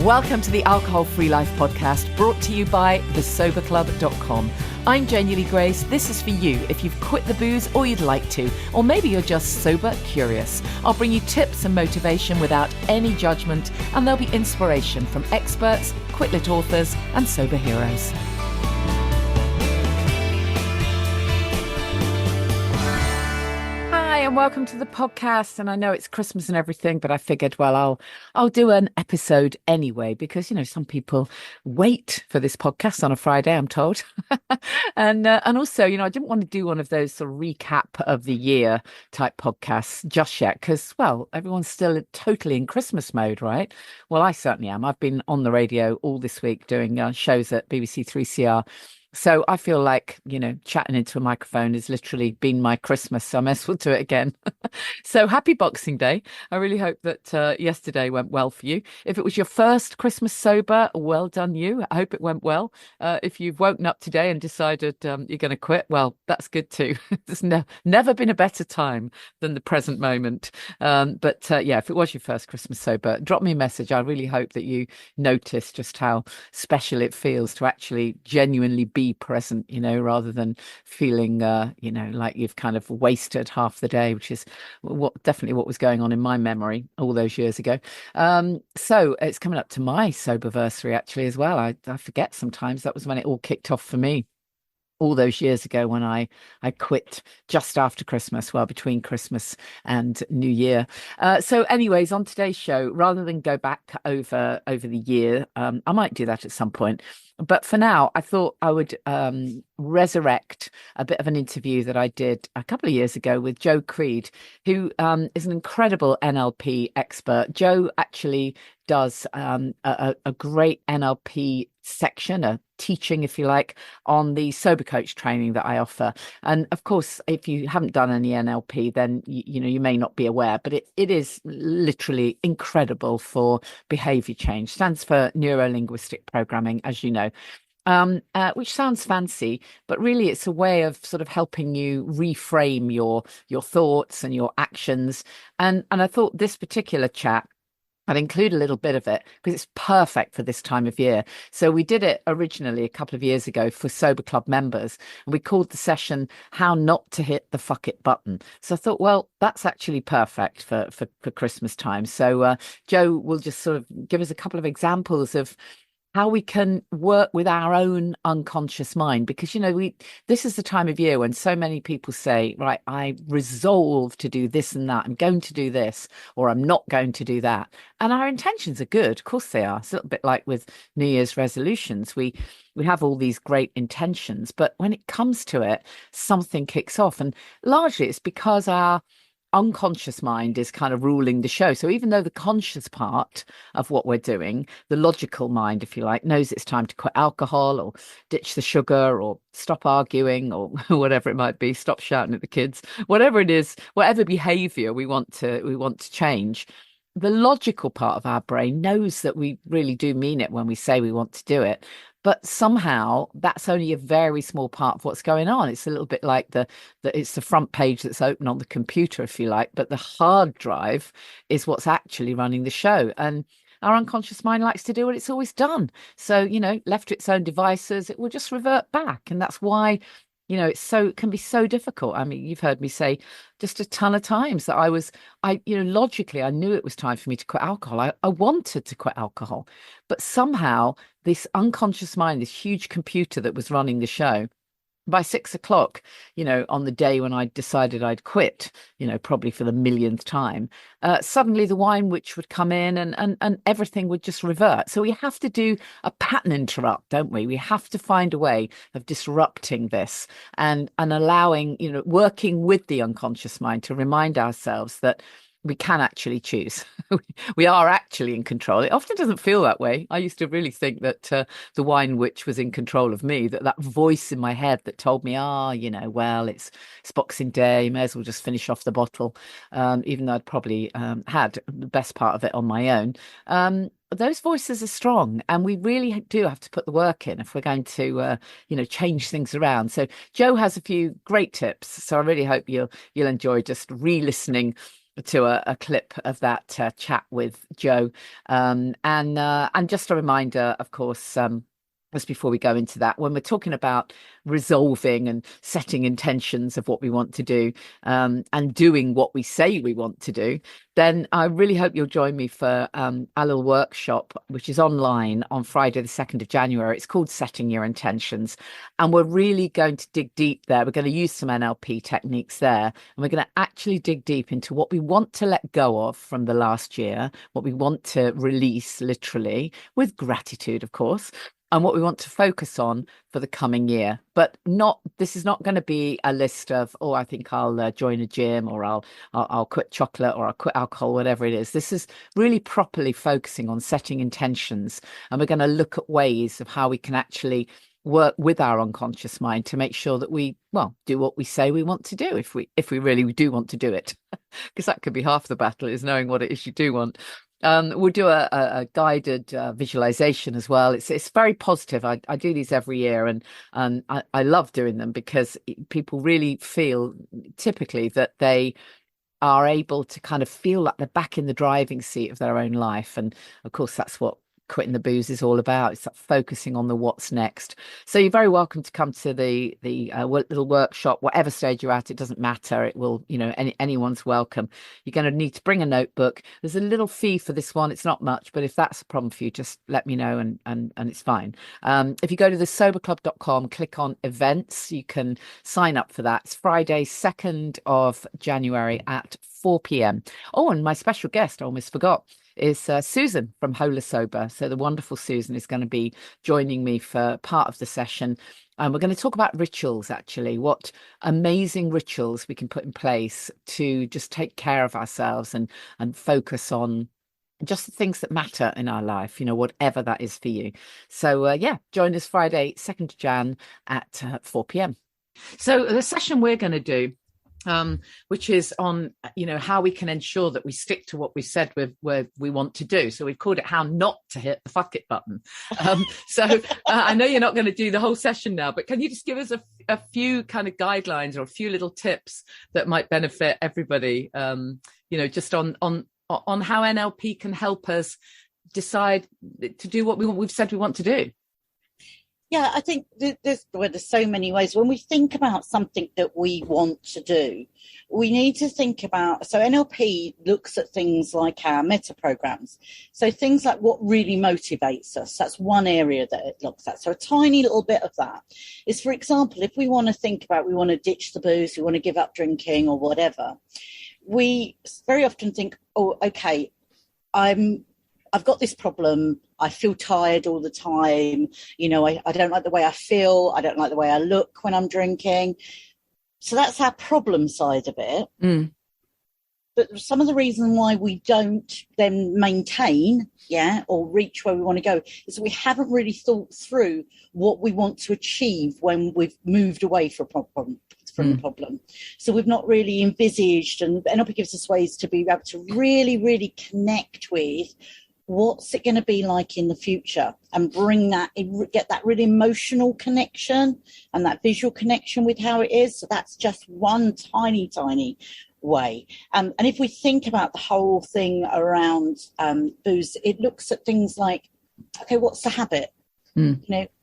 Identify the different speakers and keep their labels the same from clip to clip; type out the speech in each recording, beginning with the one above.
Speaker 1: Welcome to the Alcohol Free Life podcast, brought to you by thesoberclub.com. I'm Janie Lee Grace. This is for you if you've quit the booze or you'd like to, or maybe you're just sober curious. I'll bring you tips and motivation without any judgment, and there'll be inspiration from experts, quit-lit authors, and sober heroes. Hi, and welcome to the podcast. And I know it's Christmas and everything, but I figured, well, I'll do an episode anyway, because, you know, some people wait for this podcast on a Friday, I'm told. And also, you know, I didn't want to do one of those sort of recap of the year type podcasts just yet, because, well, everyone's still totally in Christmas mode, right? Well, I certainly am. I've been on the radio all this week doing shows at BBC 3CR. So I feel like, you know, chatting into a microphone has literally been my Christmas. So I may as well do it again. So happy Boxing Day. I really hope that yesterday went well for you. If it was your first Christmas sober, well done you. I hope it went well. If you've woken up today and decided you're going to quit, well, that's good too. There's never been a better time than the present moment. But if it was your first Christmas sober, drop me a message. I really hope that you notice just how special it feels to actually genuinely be present, you know, rather than feeling you know, like you've kind of wasted half the day, which is definitely what was going on in my memory all those years ago. So it's coming up to my soberversary actually as well. I forget sometimes that was when it all kicked off for me, all those years ago when I quit just after Christmas, well, between Christmas and New Year. So anyways, on today's show, rather than go back over the year, I might do that at some point. But for now, I thought I would resurrect a bit of an interview that I did a couple of years ago with Joe Creed, who is an incredible NLP expert. Joe actually does a great NLP section, a teaching, if you like, on the sober coach training that I offer. And of course, if you haven't done any NLP, then you know, you may not be aware, but it is literally incredible for behavior change. Stands for neuro-linguistic programming, as you know. Which sounds fancy, but really it's a way of sort of helping you reframe your thoughts and your actions. And I thought this particular chat, I'd include a little bit of it because it's perfect for this time of year. So we did it originally a couple of years ago for Sober Club members, and we called the session "How Not to Hit the Fuck It Button." So I thought, well, that's actually perfect for Christmas time. So Joe will just sort of give us a couple of examples of how we can work with our own unconscious mind, because, you know, this is the time of year when so many people say, right, I resolve to do this and that. I'm going to do this, or I'm not going to do that. And our intentions are good. Of course they are. It's a little bit like with New Year's resolutions. We have all these great intentions, but when it comes to it, something kicks off. And largely it's because our unconscious mind is kind of ruling the show. So even though the conscious part of what we're doing, the logical mind, if you like, knows it's time to quit alcohol or ditch the sugar or stop arguing or whatever it might be, stop shouting at the kids, whatever it is, whatever behavior we want to change, the logical part of our brain knows that we really do mean it when we say we want to do it. But somehow that's only a very small part of what's going on. It's a little bit like it's the front page that's open on the computer, if you like, but the hard drive is what's actually running the show. And our unconscious mind likes to do what it's always done. So, you know, left to its own devices, it will just revert back. And that's why, you know, it can be so difficult. I mean, you've heard me say just a ton of times that logically, I knew it was time for me to quit alcohol. I wanted to quit alcohol, but somehow this unconscious mind, this huge computer that was running the show, by 6 o'clock, you know, on the day when I decided I'd quit, you know, probably for the millionth time, suddenly the wine witch would come in and everything would just revert. So we have to do a pattern interrupt, don't we? We have to find a way of disrupting this and allowing, you know, working with the unconscious mind to remind ourselves that we can actually choose. We are actually in control. It often doesn't feel that way. I used to really think that the wine witch was in control of me, that voice in my head that told me, you know, well, it's Boxing Day, may as well just finish off the bottle, even though I'd probably had the best part of it on my own. Those voices are strong, and we really do have to put the work in if we're going to, change things around. So Joe has a few great tips. So I really hope you'll enjoy just re-listening to a clip of that chat with Joe. And just a reminder, of course, just before we go into that, when we're talking about resolving and setting intentions of what we want to do, and doing what we say we want to do, then I really hope you'll join me for our little workshop, which is online on Friday, the 2nd of January. It's called Setting Your Intentions. And we're really going to dig deep there. We're going to use some NLP techniques there. And we're going to actually dig deep into what we want to let go of from the last year, what we want to release, literally, with gratitude, of course, and what we want to focus on for the coming year. But this is not going to be a list of, I think I'll join a gym, or I'll quit chocolate, or I'll quit alcohol, whatever it is. This is really properly focusing on setting intentions. And we're going to look at ways of how we can actually work with our unconscious mind to make sure that we, do what we say we want to do, if we really do want to do it. Because that could be half the battle, is knowing what it is you do want. We'll do a guided visualization as well. It's very positive. I do these every year, and I love doing them because people really feel typically that they are able to kind of feel like they're back in the driving seat of their own life. And of course, that's what quitting the booze is all about. It's like focusing on the what's next. So you're very welcome to come to the little workshop, whatever stage you're at. It doesn't matter. It will, anyone's welcome. You're going to need to bring a notebook. There's a little fee for this one. It's not much, but if that's a problem for you, just let me know, and it's fine. If you go to thesoberclub.com, click on events, you can sign up for that. It's Friday, 2nd of January at 4 p.m. Oh, and my special guest, I almost forgot, is Susan from Hola Sober. So the wonderful Susan is going to be joining me for part of the session. And we're going to talk about rituals, actually, what amazing rituals we can put in place to just take care of ourselves and focus on just the things that matter in our life, whatever that is for you. So, join us Friday, 2nd of Jan at 4 p.m. So the session we're going to do, which is on, how we can ensure that we stick to what we said we want to do. So we've called it how not to hit the fuck it button. So I know you're not going to do the whole session now, but can you just give us a few kind of guidelines or a few little tips that might benefit everybody, just on how NLP can help us decide to do what we've said we want to do?
Speaker 2: Yeah, I think there's so many ways. When we think about something that we want to do, we need to think about, so NLP looks at things like our meta programs. So things like what really motivates us. That's one area that it looks at. So a tiny little bit of that is, for example, if we want to think about, we want to ditch the booze, we want to give up drinking or whatever, we very often think, okay, I've got this problem. I feel tired all the time. I don't like the way I feel. I don't like the way I look when I'm drinking. So that's our problem side of it. Mm. But some of the reason why we don't then maintain, or reach where we want to go is that we haven't really thought through what we want to achieve when we've moved away from the problem. So we've not really envisaged, and NLP gives us ways to be able to really, really connect with what's it going to be like in the future, and bring that, get that really emotional connection and that visual connection with how it is. So that's just one tiny way. And if we think about the whole thing around booze, it looks at things like, okay, what's the habit?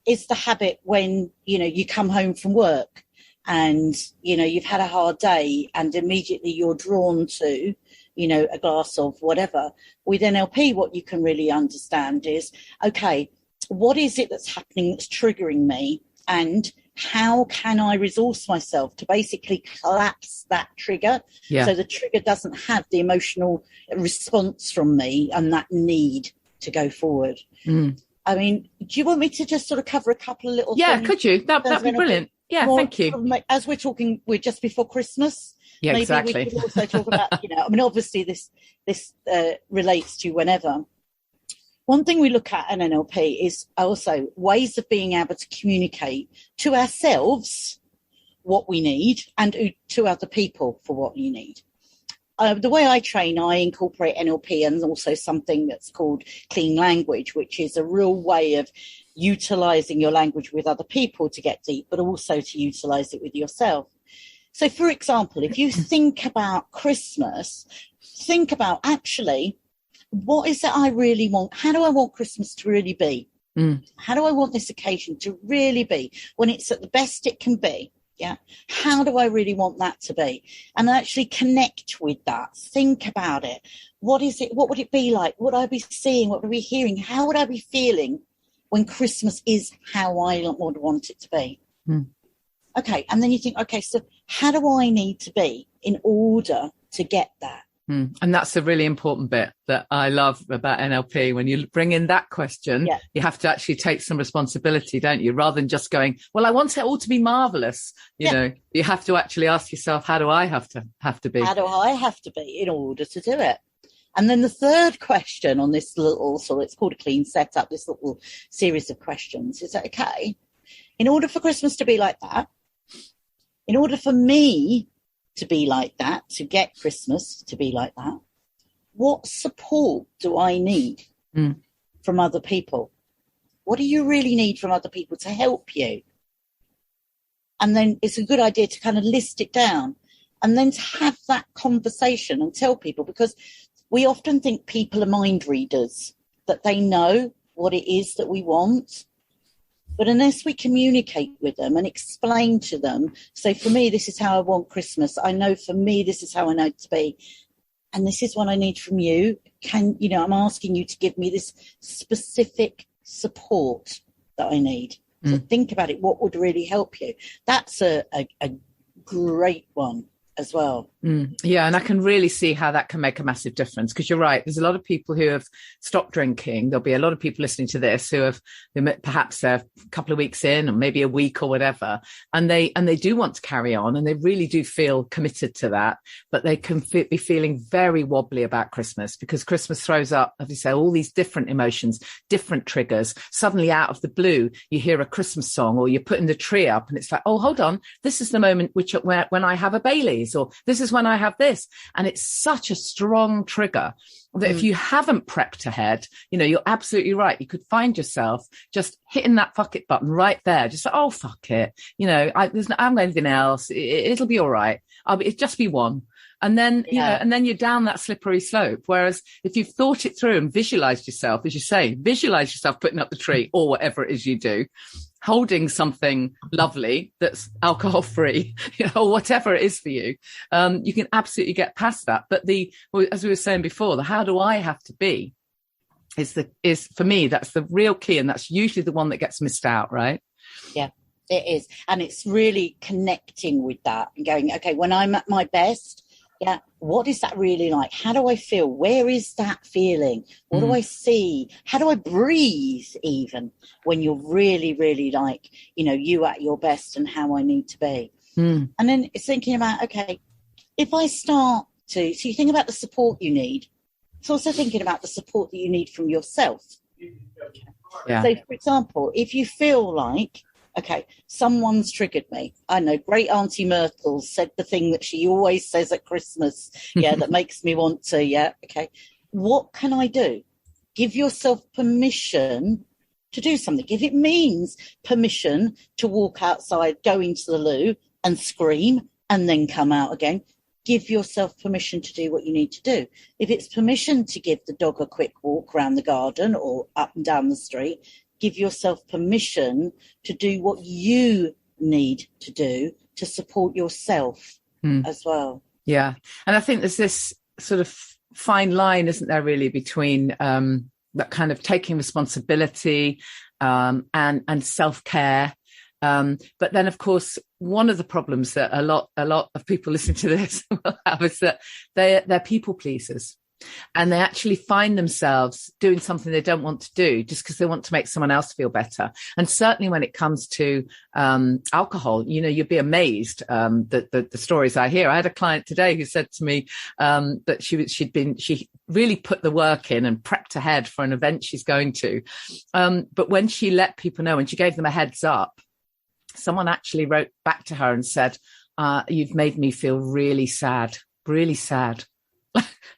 Speaker 2: Is the habit when, you come home from work and, you've had a hard day and immediately you're drawn to, a glass of whatever. With NLP, what you can really understand is, okay, what is it that's happening that's triggering me, and how can I resource myself to basically collapse that trigger so the trigger doesn't have the emotional response from me and that need to go forward. I mean, do you want me to just sort of cover a couple of little things?
Speaker 1: Yeah, could you? That'd be brilliant. Yeah, thank you.
Speaker 2: As we're just before Christmas.
Speaker 1: Yeah,
Speaker 2: maybe
Speaker 1: exactly.
Speaker 2: We could also talk about, obviously this relates to whenever. One thing we look at in NLP is also ways of being able to communicate to ourselves what we need and to other people for what you need. The way I train, I incorporate NLP and also something that's called clean language, which is a real way of utilizing your language with other people to get deep, but also to utilize it with yourself. So, for example, if you think about Christmas, think about, actually, what is it I really want? How do I want Christmas to really be? How do I want this occasion to really be when it's at the best it can be? Yeah. How do I really want that to be? And actually connect with that. Think about it. What is it? What would it be like? What would I be seeing? What would I be hearing? How would I be feeling when Christmas is how I would want it to be? Okay. And then you think, okay, so how do I need to be in order to get that?
Speaker 1: And that's a really important bit that I love about NLP. When you bring in that question, you have to actually take some responsibility, don't you? Rather than just going, well, I want it all to be marvelous. You know, you have to actually ask yourself, how do I have to be?
Speaker 2: How do I have to be in order to do it? And then the third question on this little, so it's called a clean setup, this little series of questions is, okay, in order for Christmas to be like that, in order for me to be like that, to get Christmas to be like that, what support do I need from other people? What do you really need from other people to help you? And then it's a good idea to kind of list it down and then to have that conversation and tell people, because we often think people are mind readers, that they know what it is that we want. But unless we communicate with them and explain to them, say, for me, this is how I want Christmas. I know for me, this is how I know it to be. And this is what I need from you. I'm asking you to give me this specific support that I need. So think about it. What would really help you? That's a great one as well.
Speaker 1: Yeah, and I can really see how that can make a massive difference, because you're right, there's a lot of people who have stopped drinking. There'll be a lot of people listening to this who perhaps they're a couple of weeks in, or maybe a week or whatever, and they do want to carry on, and they really do feel committed to that, but they can be feeling very wobbly about Christmas, because Christmas throws up, as you say, all these different emotions, different triggers. Suddenly out of the blue you hear a Christmas song, or you're putting the tree up and it's like, oh, hold on, this is the moment when I have a Baileys, or this is when I have this. And it's such a strong trigger that if you haven't prepped ahead, you're absolutely right. You could find yourself just hitting that fuck it button right there. Just like, oh, fuck it. I haven't got anything else. It'll be all right. It'll just be one. And then, and then you're down that slippery slope. Whereas if you've thought it through and visualized yourself, as you say, visualize yourself putting up the tree or whatever it is you do, holding something lovely that's alcohol free, or whatever it is for you, you can absolutely get past that. But as we were saying before, the how do I have to be is for me, that's the real key. And that's usually the one that gets missed out, right?
Speaker 2: Yeah, it is. And it's really connecting with that and going, okay, when I'm at my best, what is that really like? How do I feel? Where is that feeling? What do I see? How do I breathe even when you're really, really like, you at your best and how I need to be? And then it's thinking about, okay, if I start to, so you think about the support you need. It's also thinking about the support that you need from yourself. Yeah. So, for example, if you feel like, okay, someone's triggered me. I know great Auntie Myrtle said the thing that she always says at Christmas, that makes me want to, okay. What can I do? Give yourself permission to do something. If it means permission to walk outside, go into the loo and scream and then come out again, give yourself permission to do what you need to do. If it's permission to give the dog a quick walk around the garden or up and down the street, give yourself permission to do what you need to do to support yourself as well. Yeah.
Speaker 1: And I think there's this sort of fine line, isn't there, really, between that kind of taking responsibility and self-care. But then, of course, one of the problems that a lot of people listening to this will have is that they're people pleasers. And they actually find themselves doing something they don't want to do just because they want to make someone else feel better. And certainly when it comes to alcohol, you'd be amazed the stories I hear. I had a client today who said to me that she really put the work in and prepped ahead for an event she's going to. But when she let people know, when she gave them a heads up, someone actually wrote back to her and said, you've made me feel really sad, really sad.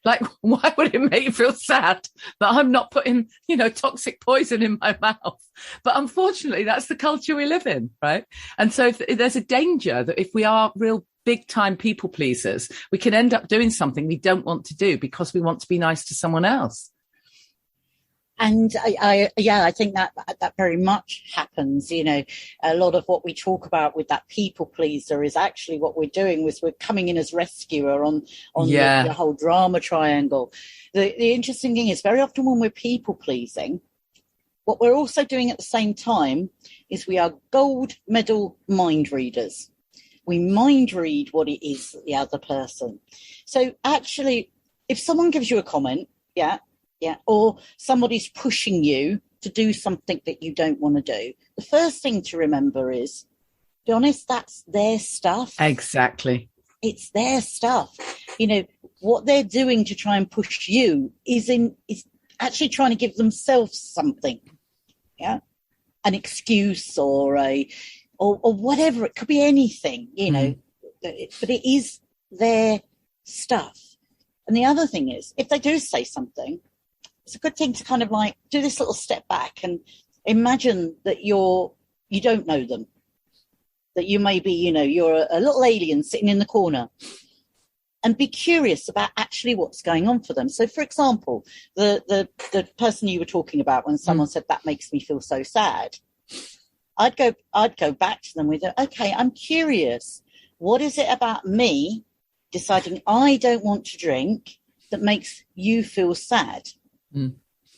Speaker 1: Like, why would it make you feel sad that I'm not putting, toxic poison in my mouth? But unfortunately, that's the culture we live in, right? And so there's a danger that if we are real big time people pleasers, we can end up doing something we don't want to do because we want to be nice to someone else.
Speaker 2: And I think that very much happens. You know, a lot of what we talk about with that people pleaser is actually what we're doing was we're coming in as rescuer on the whole drama triangle. The interesting thing is very often when we're people pleasing, what we're also doing at the same time is we are gold medal mind readers. We mind read what it is that the other person. So actually, if someone gives you a comment, or somebody's pushing you to do something that you don't want to do, the first thing to remember is, be honest, that's their stuff.
Speaker 1: Exactly.
Speaker 2: It's their stuff. You know, what they're doing to try and push you is actually trying to give themselves something. Yeah. An excuse or whatever. It could be anything, you know, but it is their stuff. And the other thing is, if they do say something, it's a good thing to kind of like do this little step back and imagine that you don't know them, that you may be, you know, you're a little alien sitting in the corner, and be curious about actually what's going on for them. So, for example, the person you were talking about when someone said that makes me feel so sad, I'd go back to them with, okay, I'm curious. What is it about me deciding I don't want to drink that makes you feel sad? And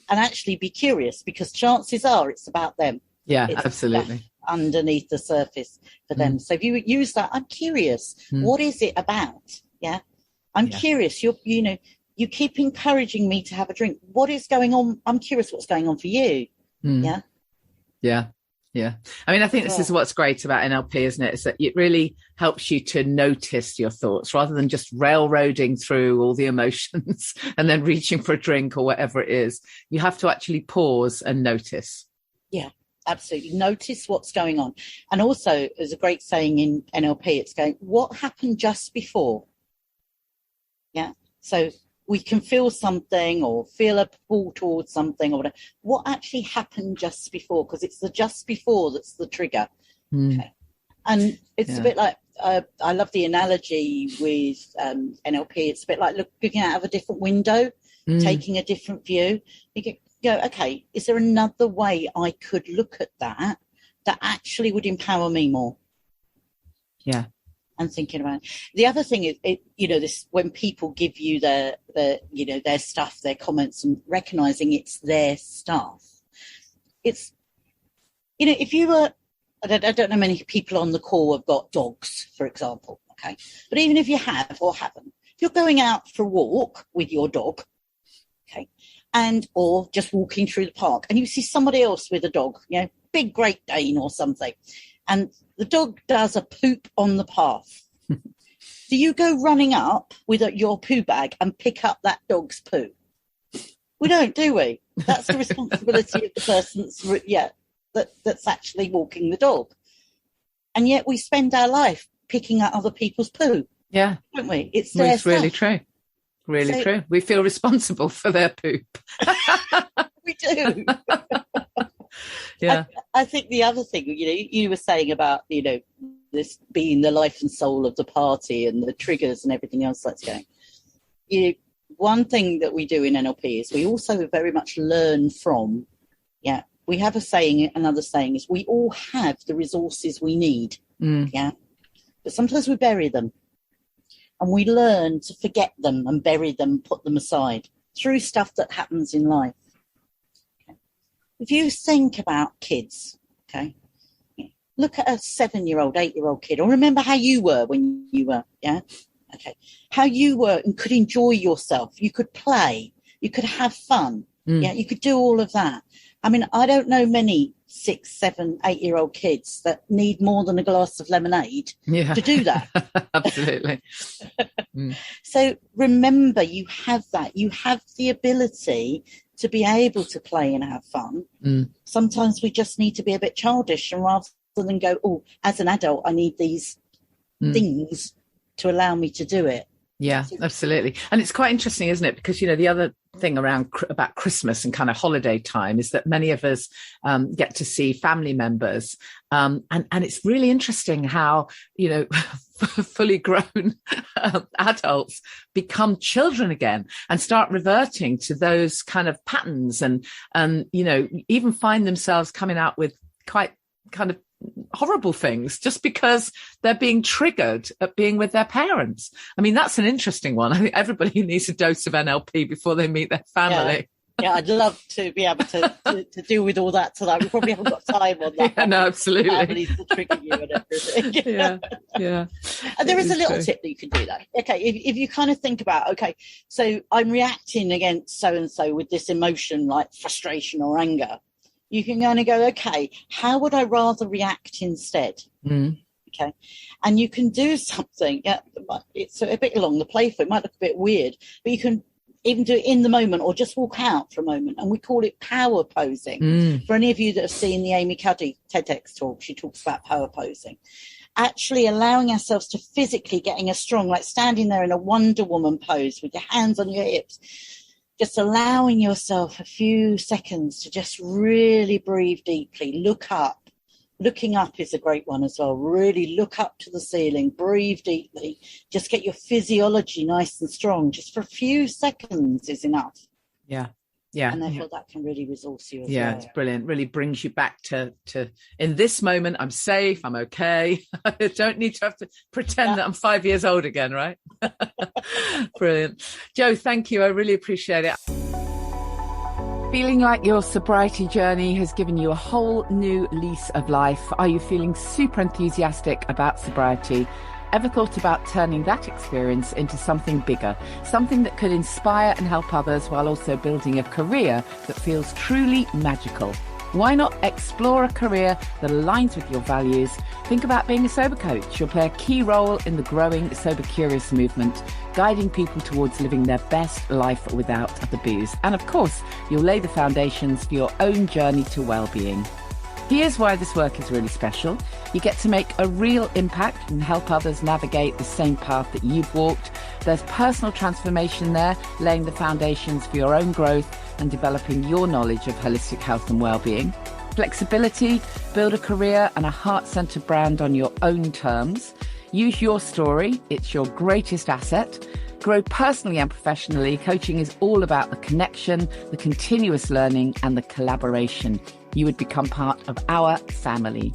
Speaker 2: actually be curious, because chances are it's about them.
Speaker 1: Yeah,
Speaker 2: it's
Speaker 1: absolutely.
Speaker 2: Underneath the surface for them. So if you use that, I'm curious. What is it about? Yeah. I'm curious. You keep encouraging me to have a drink. What is going on? I'm curious what's going on for you. Yeah.
Speaker 1: Yeah. Yeah. I mean, I think this is what's great about NLP, isn't it? Is that it really helps you to notice your thoughts rather than just railroading through all the emotions and then reaching for a drink or whatever it is. You have to actually pause and notice.
Speaker 2: Yeah, absolutely. Notice what's going on. And also, there's a great saying in NLP, it's going, what happened just before? Yeah. So we can feel something or feel a pull towards something or whatever. What actually happened just before? Because it's the just before that's the trigger. Okay. And it's a bit like, I love the analogy with NLP. It's a bit like looking out of a different window, taking a different view. You go, okay, is there another way I could look at that actually would empower me more?
Speaker 1: Yeah.
Speaker 2: And thinking about it. The other thing is, this when people give you their stuff, their comments, and recognizing it's their stuff. It's, if you were, I don't know many people on the call have got dogs, for example. Okay, but even if you have or haven't, if you're going out for a walk with your dog, okay, or just walking through the park, and you see somebody else with a dog, big Great Dane or something, and the dog does a poop on the path. Do you go running up with your poo bag and pick up that dog's poo? We don't, do we? That's the responsibility of the person that's actually walking the dog. And yet we spend our life picking up other people's poo.
Speaker 1: Yeah.
Speaker 2: Don't we? It's their stuff.
Speaker 1: Really true. Really true. We feel responsible for their poop.
Speaker 2: We do.
Speaker 1: Yeah.
Speaker 2: I think the other thing, you were saying about, this being the life and soul of the party and the triggers and everything else that's going. One thing that we do in NLP is we also very much learn from, we have a saying, another saying is we all have the resources we need. Yeah. But sometimes we bury them and we learn to forget them and bury them, put them aside through stuff that happens in life. If you think about kids, okay, look at a 7-year-old, 8-year-old kid, or remember how you were when you were, how you were and could enjoy yourself. You could play, you could have fun, you could do all of that. I mean, I don't know many 6, 7, 8-year-old kids that need more than a glass of lemonade to do that.
Speaker 1: Absolutely.
Speaker 2: So remember, you have that. You have the ability to be able to play and have fun. Sometimes we just need to be a bit childish, and rather than go, oh, as an adult, I need these things to allow me to do it.
Speaker 1: Yeah, absolutely. And it's quite interesting, isn't it? Because, the other thing about Christmas and kind of holiday time is that many of us get to see family members. And it's really interesting how, fully grown adults become children again and start reverting to those kind of patterns, and even find themselves coming out with quite kind of horrible things just because they're being triggered at being with their parents. I mean, that's an interesting one. I think everybody needs a dose of NLP before they meet their family.
Speaker 2: Yeah, I'd love to be able to deal with all that tonight. We probably haven't got time on that.
Speaker 1: Yeah, no, absolutely.
Speaker 2: Families to trigger you and everything.
Speaker 1: Yeah.
Speaker 2: And there is a little tip that you can do though. Okay, if you kind of think about, okay, so I'm reacting against so-and-so with this emotion like frustration or anger. You can kind of go, okay, how would I rather react instead? Okay. And you can do something. It's a bit along the playful. It might look a bit weird, but you can even do it in the moment or just walk out for a moment. And we call it power posing. For any of you that have seen the Amy Cuddy TEDx talk, she talks about power posing. Actually allowing ourselves to physically getting a strong, like standing there in a Wonder Woman pose with your hands on your hips, just allowing yourself a few seconds to just really breathe deeply, look up. Looking up is a great one as well. Really look up to the ceiling, breathe deeply, just get your physiology nice and strong. Just for a few seconds is enough.
Speaker 1: Yeah.
Speaker 2: And therefore that can really resource you as well.
Speaker 1: It's brilliant. Really brings you back to in this moment, I'm safe, I'm okay. I don't need to have to pretend that I'm 5 years old again, right? Brilliant. Jo, thank you. I really appreciate it. Feeling like your sobriety journey has given you a whole new lease of life? Are you feeling super enthusiastic about sobriety? Ever thought about turning that experience into something bigger, something that could inspire and help others while also building a career that feels truly magical? Why not explore a career that aligns with your values? Think about being a sober coach. You'll play a key role in the growing Sober Curious movement, guiding people towards living their best life without the booze. And of course, you'll lay the foundations for your own journey to well-being. Here's why this work is really special. You get to make a real impact and help others navigate the same path that you've walked. There's personal transformation there, laying the foundations for your own growth and developing your knowledge of holistic health and well-being. Flexibility, build a career and a heart-centered brand on your own terms. Use your story, it's your greatest asset. Grow personally and professionally. Coaching is all about the connection, the continuous learning and the collaboration. You would become part of our family.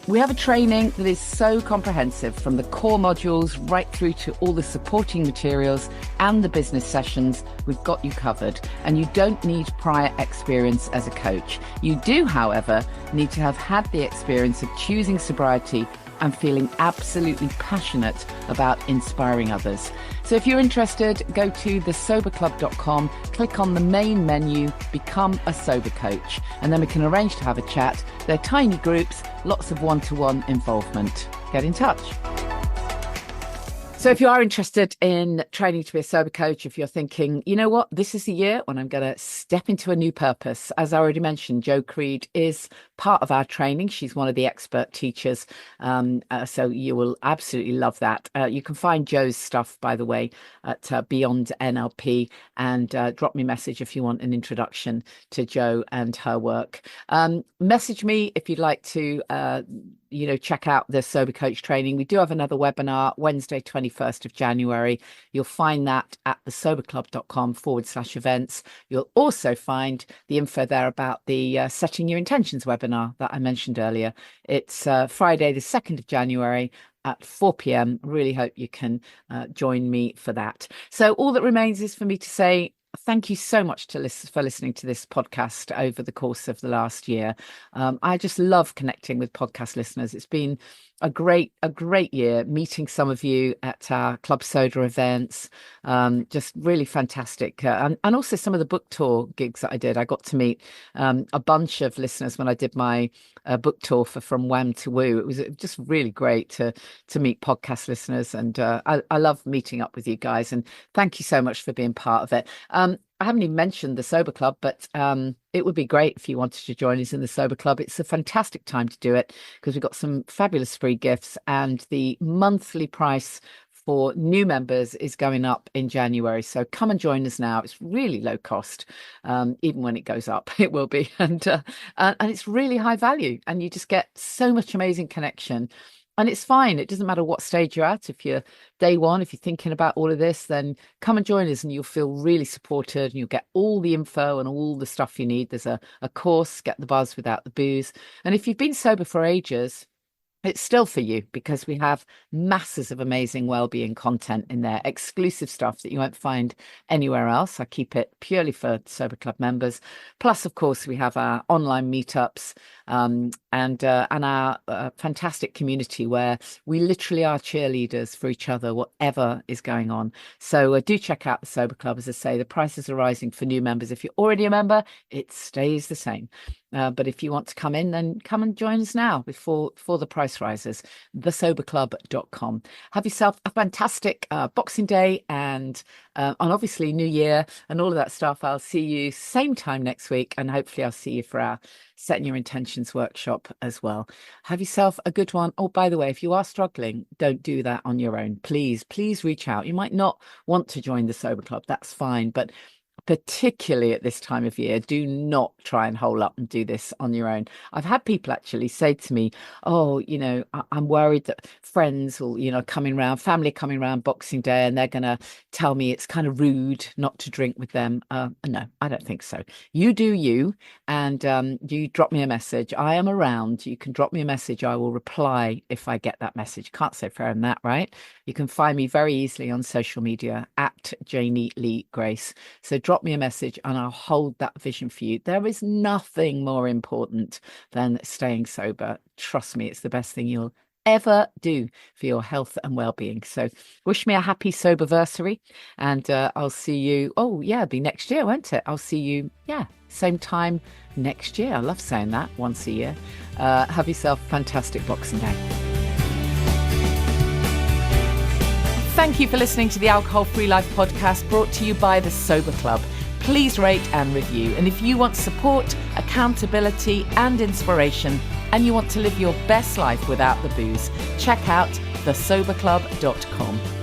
Speaker 1: We have a training that is so comprehensive, from the core modules right through to all the supporting materials and the business sessions. We've got you covered, and you don't need prior experience as a coach. You do, however, need to have had the experience of choosing sobriety and feeling absolutely passionate about inspiring others. So if you're interested, go to thesoberclub.com, click on the main menu, become a sober coach, and then we can arrange to have a chat. They're tiny groups, lots of one-to-one involvement. Get in touch. So if you are interested in training to be a sober coach, if you're thinking, you know what, this is the year when I'm going to step into a new purpose. As I already mentioned, Jo Creed is part of our training. She's one of the expert teachers. So you will absolutely love that. You can find Jo's stuff, by the way, at Beyond NLP, and drop me a message if you want an introduction to Jo and her work. Message me if you'd like to check out the Sober Coach training. We do have another webinar Wednesday, 21st of January. You'll find that at thesoberclub.com/events. You'll also find the info there about the Setting Your Intentions webinar that I mentioned earlier. It's Friday, the 2nd of January at 4 p.m. Really hope you can join me for that. So all that remains is for me to say thank you so much for listening to this podcast over the course of the last year. I just love connecting with podcast listeners. It's been a great year, meeting some of you at our Club Soda events. Just really fantastic. And also some of the book tour gigs that I did. I got to meet a bunch of listeners when I did my book tour for From Wham to Woo. It was just really great to meet podcast listeners. And I love meeting up with you guys. And thank you so much for being part of it. I haven't even mentioned the Sober Club, but it would be great if you wanted to join us in the Sober Club. It's a fantastic time to do it because we've got some fabulous free gifts, and the monthly price for new members is going up in January. So come and join us now. It's really low cost. Even when it goes up, it will be. And it's really high value, and you just get so much amazing connection. And it's fine. It doesn't matter what stage you're at. If you're day one, if you're thinking about all of this, then come and join us and you'll feel really supported and you'll get all the info and all the stuff you need. There's a course, Get the Buzz Without the Booze. And if you've been sober for ages, it's still for you because we have masses of amazing well-being content in there, exclusive stuff that you won't find anywhere else. I keep it purely for Sober Club members. Plus, of course, we have our online meetups and our fantastic community where we literally are cheerleaders for each other, whatever is going on. So do check out the Sober Club. As I say, the prices are rising for new members. If you're already a member, it stays the same. But if you want to come in, then come and join us now before the price rises. thesoberclub.com. Have yourself a fantastic Boxing Day and obviously New Year and all of that stuff. I'll see you same time next week, and hopefully I'll see you for our Setting Your Intentions workshop as well. Have yourself a good one. Oh, by the way, if you are struggling, don't do that on your own. Please reach out. You might not want to join the Sober Club. That's fine. But particularly at this time of year, do not try and hole up and do this on your own. I've had people actually say to me, oh, I'm worried that friends will, coming around, family coming around Boxing Day, and they're going to tell me it's kind of rude not to drink with them. No, I don't think so. You do you, and you drop me a message. I am around. You can drop me a message. I will reply if I get that message. Can't say fairer than that, right? You can find me very easily on social media at Janie Lee Grace. So drop me a message and I'll hold that vision for you. There is nothing more important than staying sober. Trust me, it's the best thing you'll ever do for your health and well-being. So wish me a happy soberversary, and I'll see you. Oh yeah, it'll be next year, won't it? I'll see you, same time next year. I love saying that, once a year. Have yourself a fantastic Boxing Day. Thank you for listening to the Alcohol Free Life podcast, brought to you by the Sober Club. Please rate and review. And if you want support, accountability and inspiration, and you want to live your best life without the booze, check out thesoberclub.com.